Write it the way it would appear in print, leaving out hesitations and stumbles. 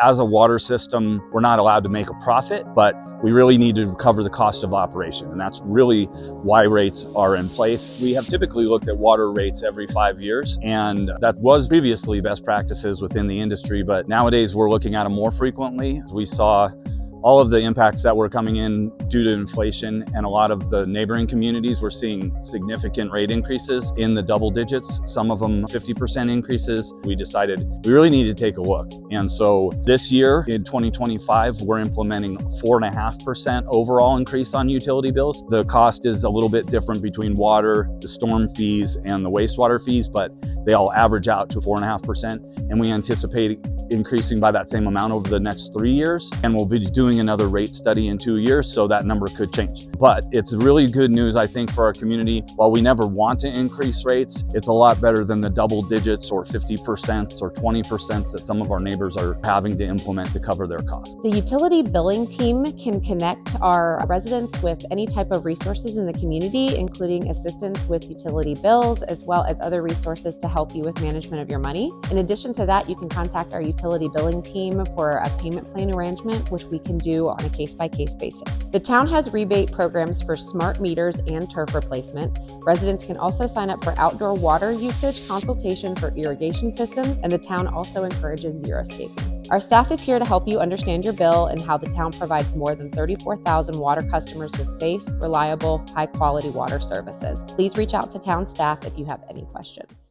As a water system, we're not allowed to make a profit, but we really need to cover the cost of operation. And that's really why rates are in place. We have typically looked at water rates every 5 years, and that was previously best practices within the industry, but nowadays we're looking at them more frequently. We saw all of the impacts that were coming in due to inflation, and a lot of the neighboring communities were seeing significant rate increases in the double digits, some of them 50% increases. We decided we really need to take a look. And so this year in 2025, we're implementing 4.5% overall increase on utility bills. The cost is a little bit different between water, the storm fees, and the wastewater fees, but they all average out to 4.5%. And we anticipate increasing by that same amount over the next 3 years. And we'll be doing another rate study in 2 years, so that number could change. But it's really good news, I think, for our community. While we never want to increase rates, it's a lot better than the double digits or 50% or 20% that some of our neighbors are having to implement to cover their costs. The utility billing team can connect our residents with any type of resources in the community, including assistance with utility bills, as well as other resources to help you with management of your money. In addition to that, you can contact our utility billing team for a payment plan arrangement, which we can do on a case-by-case basis. The town has rebate programs for smart meters and turf replacement. Residents can also sign up for outdoor water usage consultation for irrigation systems, and the town also encourages xeriscaping. Our staff is here to help you understand your bill and how the town provides more than 34,000 water customers with safe, reliable, high-quality water services. Please reach out to town staff if you have any questions.